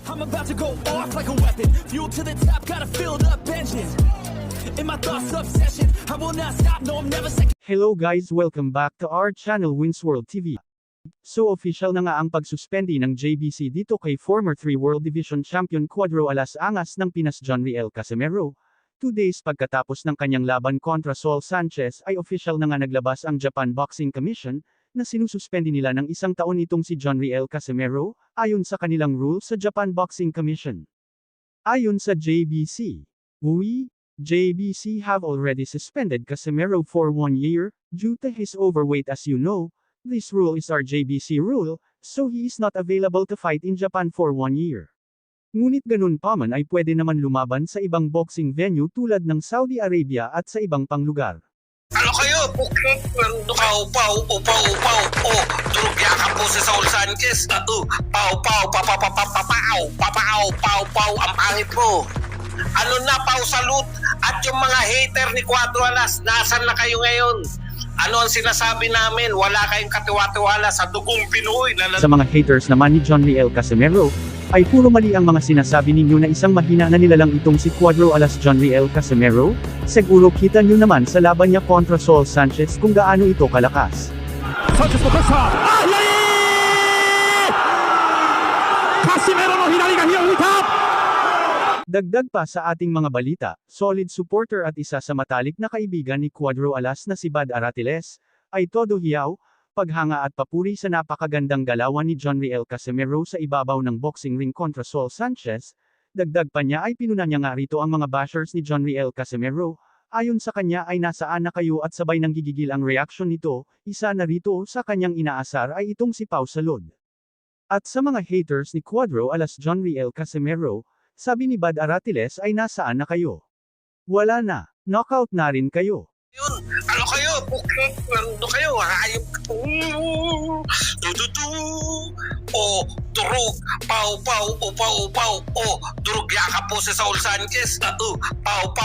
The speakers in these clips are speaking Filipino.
I'm about to go off like a weapon. Fuel to the top, got a filled up engine. In my thoughts, obsession. I will not stop, no, I'm never second. Hello guys, welcome back to our channel Wins World TV. So official na nga ang pagsuspendi ng JBC dito kay former 3 World Division Champion Cuadro Alas Angas ng Pinas Jonriel Casimero. 2 days pagkatapos ng kanyang laban kontra Saul Sanchez ay official na nga naglabas ang Japan Boxing Commission, na sinususpendi nila ng 1 taon itong si Jonriel Casimero, ayon sa kanilang rule sa Japan Boxing Commission. Ayon sa JBC, JBC have already suspended Casimero for 1 year, due to his overweight. As you know, this rule is our JBC rule, so he is not available to fight in Japan for 1 year. Ngunit ganun pa man ay pwede naman lumaban sa ibang boxing venue tulad ng Saudi Arabia at sa ibang pang lugar. Ano kayo? Bukit, upaw, durog yakap po si Saul Sanchez. Papaw, ang pangit mo. Ano na, pau salute. At yung mga hater ni Cuadro Alas, nasan na kayo ngayon? Ano ang sinasabi namin? Wala kayong katiwa-tiwala sa dugong Pinoy. Sa mga haters naman ni Jonriel Casimero, ay puro mali ang mga sinasabi ninyo na isang mahina na nilalang itong si Cuadro Alas Jonriel Casimero. Siguro kita nyo naman sa laban niya kontra Saul Sanchez kung gaano ito kalakas. Sanchez no pressa. Casimero no hinari ga hinuhita. Dagdag pa sa ating mga balita, solid supporter at isa sa matalik na kaibigan ni Cuadro Alas na si Bad Aratiles, ay todo hiyaw, paghanga at papuri sa napakagandang galawan ni Jonriel Casimero sa ibabaw ng boxing ring kontra Saul Sanchez. Dagdag pa niya ay pinuna niya nga rito ang mga bashers ni Jonriel Casimero. Ayon sa kanya ay nasaan na kayo at sabay nang gigigil ang reaksyon nito. Isa na rito sa kanyang inaasar ay itong si Pau Salud. At sa mga haters ni Cuadro Alas Jonriel Casimero, sabi ni Bad Aratiles ay nasaan na kayo? Wala na, knockout na rin kayo. Yun, ano kayo? Bukit, ano kayo? Hayop. Durog, upaw, durog yakap po si Saul Sanchez. Papaw,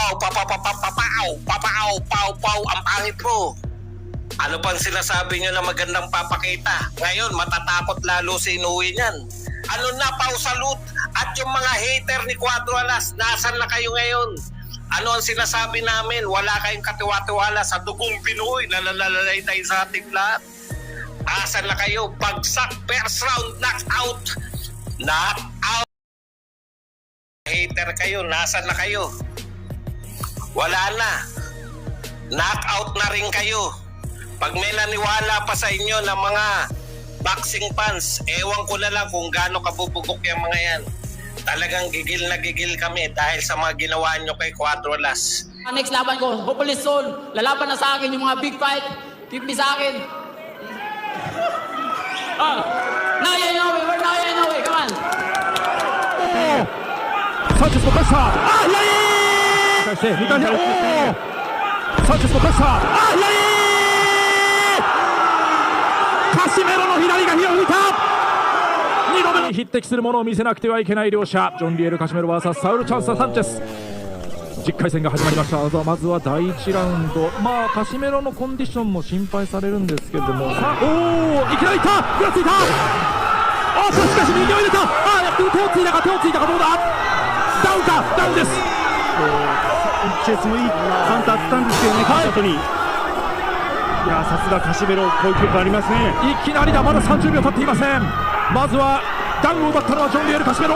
ang pangit mo. Ano pang sinasabi nyo na magandang papakita? Ngayon, matatakot lalo si Inuwi niyan. Ano na, pau salute. At yung mga hater ni Cuadro Alas, nasan na kayo ngayon? Ano ang sinasabi namin? Wala kayong katiwa-tiwala sa dugong Pinoy na nalalay tayo sa ating lahat. Asan na kayo? Bagsak, first round, knockout. Knockout. Hater kayo, nasan na kayo? Wala na. Knockout na rin kayo. Pag may naniwala pa sa inyo ng mga boxing fans, ewan ko na lang kung gaano kabubugok yung mga yan. Talagang gigil na gigil kami dahil sa mga ginawa nyo kay Cuadro Alas. Next laban ko, hopefully soon, lalaban na sa akin yung mga big fight, 50 sa akin. Now you know it, come on. Sanchez no pressa. Sanchez no pressa. Casimero no hinari ga hinuhita. 2度目に匹敵するものを見せなくてはいけない両者、ジョンリエル・カシメロ vs サウル・チャンス・サンチェス。10回戦が始まりました。まずは第1ラウンド、カシメロのコンディションも心配されるんですけれども、さあ、いきなりいった、ぐらついた、しかし右を入れた、手をついたかどうだ、ダウンです。チェスもいいカウンターあったんですけどね、勝った後に。いや、さすがカシメロ、こういう曲ありますね。いきなりだ、まだ30秒経っていません。まずはダウンを奪ったのはジョンリエル・カシメロ。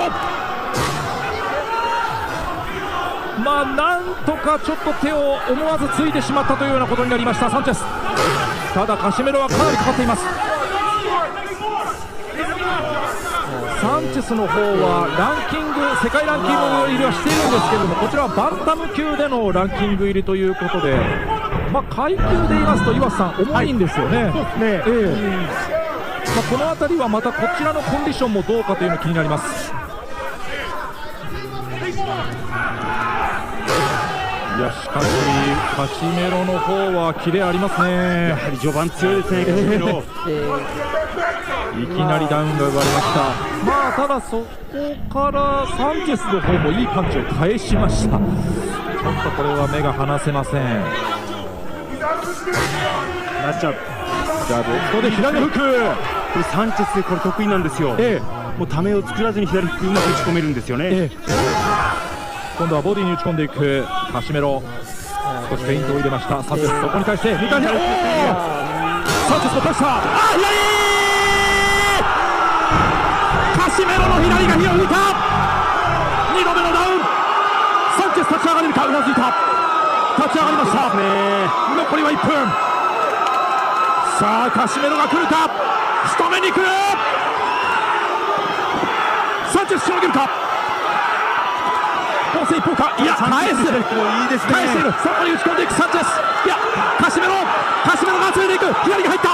なんとかちょっと手を思わずついてしまったというようなことになりましたサンチェス。ただカシメロはかなりかかっています。サンチェスの方はランキング、世界ランキング入りはしているんですけれども、こちらはバンタム級でのランキング入りということで、階級で言いますと岩瀬さん重いんですよね。この辺りはまたこちらのコンディションもどうかというのが気になります。いや、しかしカシメロの方はキレありますね。やはり序盤強いですね、カシメロ。いきなりダウンが奪われました。ただそこからサンチェスの方もいいパンチを返しました。ちょっとこれは目が離せません。なっちゃう。ジャブ、ここで左のフック。これサンチェスこれ得意なんですよ。もうためを作らずに左フックうまく打ち込めるんですよね。今度はボディに打ち込んでいくカシメロ、少しフェイントを入れましたサンチェス、そこに対して2回目、サンチェスのプレッシャー、カシメロの左が火を吹いた、2度目のダウン、サンチェス立ち上がれるか、うなずいた、立ち上がりました、残りは1分、さあカシメロが来るか、仕留めに来る、サンチェスしのげるか、攻勢一方か、いや返す、いいですね。返している、そこに打ち込んでいくサンチェス、いやカシメロが集めていく、左が入った、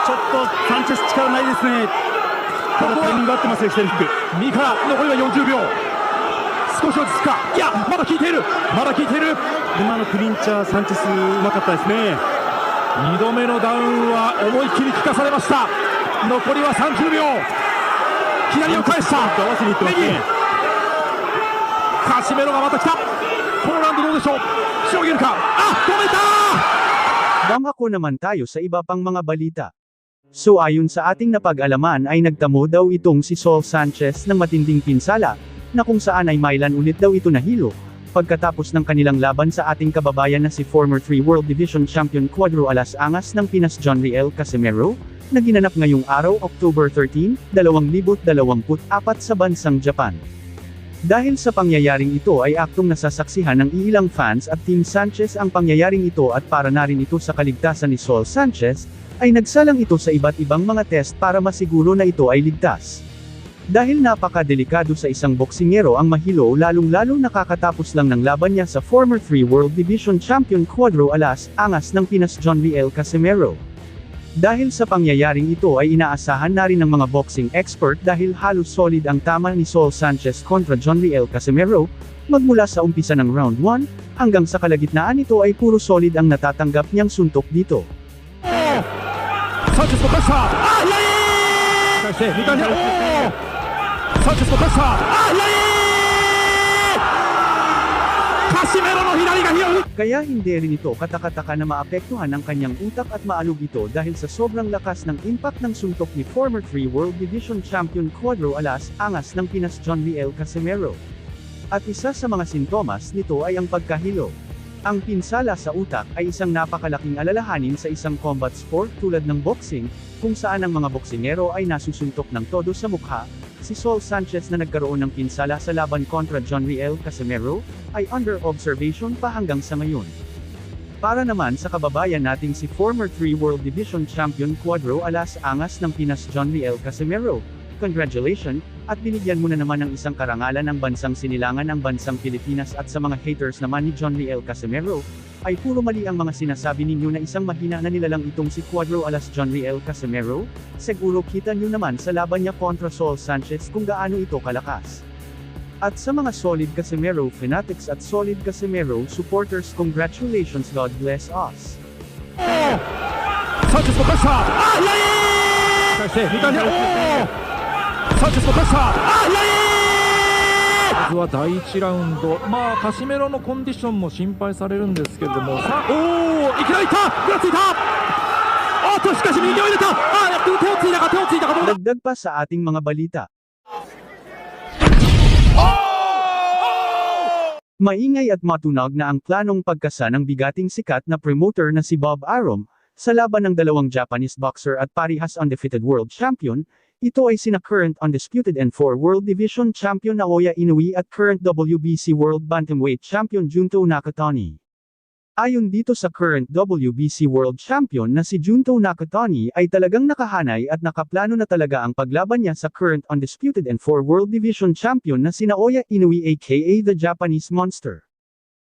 ちょっとサンチェス力ないですね。ただタイミング合ってますよ、左フック。右から残りは40秒、少し落ち着くか、いやまだ効いている、今のクリンチャーサンチェスうまかったですね。2度目のダウンは思いっきり効かされました、残りは30秒、左を返した、合わせにいってますね。カシメロがまた来た、ポーランドどうでしょう、しのげるか、止めた。Dumako naman tayo sa iba pang mga balita. So ayon sa ating napag-alaman ay nagtamo daw itong si Saul Sanchez ng matinding pinsala, na kung saan ay mailan ulit daw ito nahilo, pagkatapos ng kanilang laban sa ating kababayan na si former 3 World Division Champion Cuadro Alas Angas ng Pinas John Riel Casimero, na ginanap ngayong araw October 13, 2024 sa bansang Japan. Dahil sa pangyayaring ito ay aktong nasasaksihan ng ilang fans at Team Sanchez ang pangyayaring ito at para na rin ito sa kaligtasan ni Saul Sanchez, ay nagsalang ito sa iba't ibang mga test para masiguro na ito ay ligtas. Dahil napakadelikado sa isang boksingero ang mahilo lalong-lalo nakakatapos lang ng laban niya sa former 3 World Division Champion Cuadro Alas Angas ng Pinas John Riel Casimero. Dahil sa pangyayaring ito ay inaasahan na rin ng mga boxing expert dahil halos solid ang tama ni Saul Sanchez kontra John Riel Casimero, magmula sa umpisa ng round 1, hanggang sa kalagitnaan nito ay puro solid ang natatanggap niyang suntok dito. Sanchez のプレッシャー、返して2回目、サンチェスのプレッシャー、カシメロの左が火を吹く。 Kaya hindi rin ito katakataka na maapektuhan ang kanyang utak at maalog ito dahil sa sobrang lakas ng impact ng suntok ni former 3 World Division Champion Cuadro Alas Angas ng Pinas John Riel Casimero. At isa sa mga sintomas nito ay ang pagkahilo. Ang pinsala sa utak ay isang napakalaking alalahanin sa isang combat sport tulad ng boxing, kung saan ang mga boksingero ay nasusuntok ng todo sa mukha. Si Saul Sanchez na nagkaroon ng pinsala sa laban kontra John Riel Casimero, ay under observation pa hanggang sa ngayon. Para naman sa kababayan nating si former 3 World Division Champion Cuadro Alas Angas ng Pinas John Riel Casimero, congratulations, at binigyan mo na naman ng isang karangalan ng bansang sinilangan ang bansang Pilipinas. At sa mga haters naman ni John Riel Casimero, ay puro mali ang mga sinasabi ninyo na isang mahina na nilalang itong si Cuadro Alas John Riel Casimero, siguro kita nyo naman sa laban niya kontra Saul Sanchez kung gaano ito kalakas. At sa mga solid Casimero fanatics at solid Casimero supporters, congratulations, God bless us. Sanchez のプレッシャー、返して2回目、サンチェスのプレッシャー、まずは第1ラウンド、カシメロのコンディションも心配されるんですけれども、いきなりいった、ぐらついた、しかし右を入れた、手をついたか、どうだ。 Dagdag pa sa ating mga balita. Maingay at matunog na ang planong pagkasa ng bigating sikat na promoter na si Bob Arum, sa laban ng dalawang Japanese boxer at parihas undefeated world champion. Ito ay sina current undisputed N4 World Division Champion Naoya Inoue at current WBC World Bantamweight Champion Junto Nakatani. Ayon dito sa current WBC World Champion na si Junto Nakatani ay talagang nakahanay at nakaplano na talaga ang paglaban niya sa current undisputed N4 World Division Champion na si Naoya Inoue aka the Japanese Monster.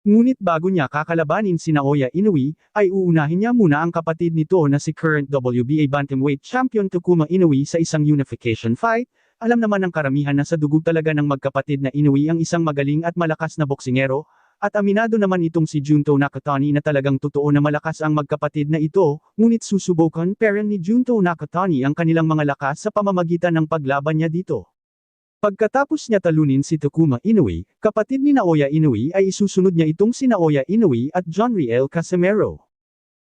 Ngunit bago niya kakalabanin si Naoya Inoue, ay uunahin niya muna ang kapatid nito na si current WBA Bantamweight Champion Takuma Inoue sa isang unification fight. Alam naman ng karamihan na sa dugo talaga ng magkapatid na Inoue ang isang magaling at malakas na boksingero, at aminado naman itong si Junto Nakatani na talagang totoo na malakas ang magkapatid na ito, ngunit susubukan pa rin ni Junto Nakatani ang kanilang mga lakas sa pamamagitan ng paglaban niya dito. Pagkatapos niya talunin si Takuma Inoue, kapatid ni Naoya Inoue ay isusunod niya itong si Naoya Inoue at John Riel Casimero.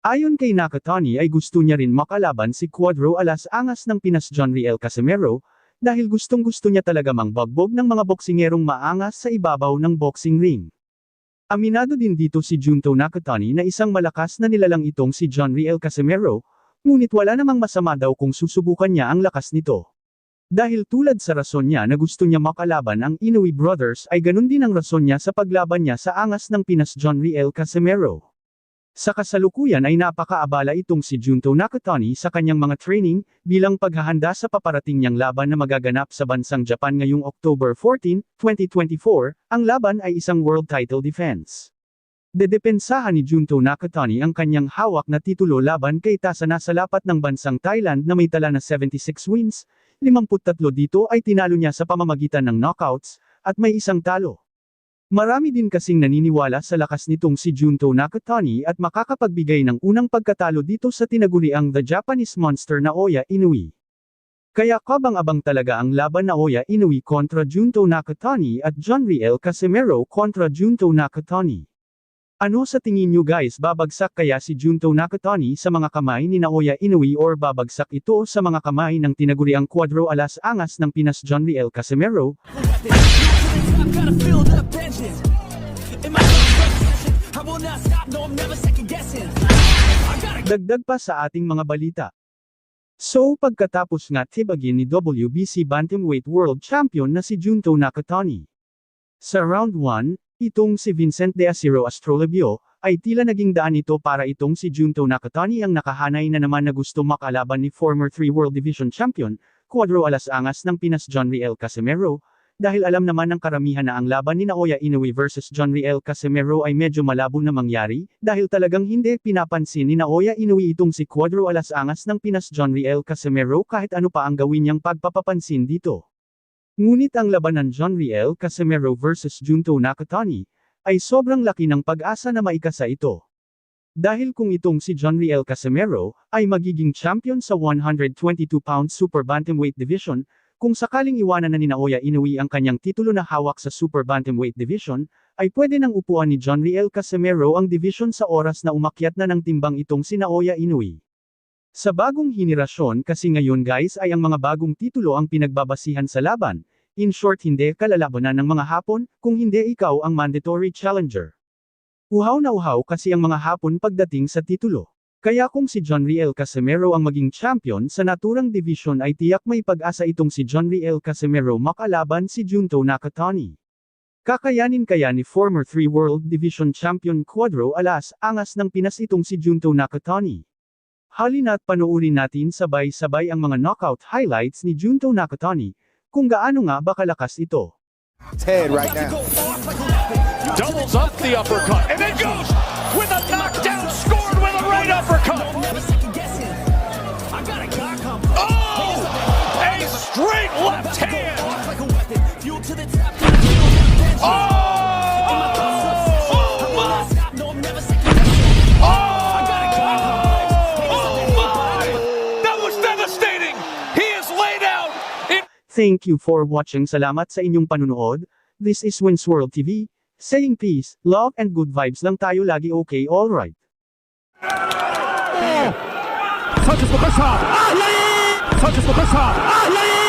Ayon kay Nakatani ay gusto niya rin makalaban si Cuadro alas angas ng Pinas John Riel Casimero, dahil gustong-gusto niya talaga mangbagbog ng mga boksingerong maangas sa ibabaw ng boxing ring. Aminado din dito si Junto Nakatani na isang malakas na nilalang itong si John Riel Casimero, ngunit wala namang masama daw kung susubukan niya ang lakas nito. Dahil tulad sa rason niya na gusto niya makalaban ang Inoue Brothers ay ganun din ang rason niya sa paglaban niya sa angas ng Pinas John Riel Casimero. Sa kasalukuyan ay napakaabala itong si Junto Nakatani sa kanyang mga training, bilang paghahanda sa paparating niyang laban na magaganap sa bansang Japan ngayong October 14, 2024, ang laban ay isang world title defense. Dedepensahan ni Junto Nakatani ang kanyang hawak na titulo laban kay Tasana sa lapat ng bansang Thailand na may tala na 76 wins, 53 dito ay tinalo niya sa pamamagitan ng knockouts, at may isang talo. Marami din kasing naniniwala sa lakas nitong si Junto Nakatani at makakapagbigay ng unang pagkatalo dito sa tinaguriang The Japanese Monster Naoya Inoue. Kaya kabang-abang talaga ang laban Naoya Inoue kontra Junto Nakatani at John Riel Casimero kontra Junto Nakatani. Ano sa tingin nyo guys, babagsak kaya si Junto Nakatani sa mga kamay ni Naoya Inoue or babagsak ito sa mga kamay ng tinaguriang Cuadro alas angas ng Pinas John Riel Casimero? I've got a filled up engine. In my obsession, I will not stop, no, I'm never second guessing. I gotta Dagdag pa sa ating mga balita. So pagkatapos nga tibagin ni WBC Bantamweight World Champion na si Junto Nakatani. Sa round 1, itong si Vincent De Acero Astrolabio, ay tila naging daan ito para itong si Junto Nakatani ang nakahanay na naman na gusto makalaban ni former 3 World Division Champion, Cuadro alas angas ng Pinas John Riel Casimero, dahil alam naman ng karamihan na ang laban ni Naoya Inoue versus John Riel Casimero ay medyo malabo na mangyari, dahil talagang hindi pinapansin ni Naoya Inoue itong si Cuadro alas angas ng Pinas John Riel Casimero kahit ano pa ang gawin niyang pagpapapansin dito. Ngunit ang labanan John Riel Casimero versus Junto Nakatani, ay sobrang laki ng pag-asa na maikasa ito. Dahil kung itong si John Riel Casimero, ay magiging champion sa 122-pound Super Bantamweight Division, kung sakaling iwanan na ni Naoya Inoue ang kanyang titulo na hawak sa Super Bantamweight Division, ay pwede nang upuan ni John Riel Casimero ang division sa oras na umakyat na ng timbang itong si Naoya Inoue. Sa bagong henerasyon kasi ngayon guys ay ang mga bagong titulo ang pinagbabasihan sa laban, in short hindi kalalabanan ng mga Hapon, kung hindi ikaw ang mandatory challenger. Uhaw na uhaw kasi ang mga Hapon pagdating sa titulo. Kaya kung si John Riel Casimero ang maging champion sa naturang division ay tiyak may pag-asa itong si John Riel Casimero makalaban si Junto Nakatani. Kakayanin kaya ni former 3 World Division Champion Cuadro alas angas ng Pinas itong si Junto Nakatani. Halina't panoorin natin sabay-sabay ang mga knockout highlights ni Junto Nakatani, kung gaano nga ba kalakas ito. Head right now. Doubles up the uppercut and then goes with a knockdown, scored with a right uppercut. never second guessing. I got a guy come. Oh! A straight left hand. Off like a weapon, fuel to the top. Gotta feel that tension. In my thoughts obsession, I will not stop, no, I'm never second guessing. I got a guy come. Oh my! That was devastating. He is laid out in. Thank you for watching. Salamat sa inyong panunood. This is Wins World TV, saying peace, love and good vibes lang tayo lagi, okay, alright. 사우체스 못 갔어. 사우체스 못 갔어.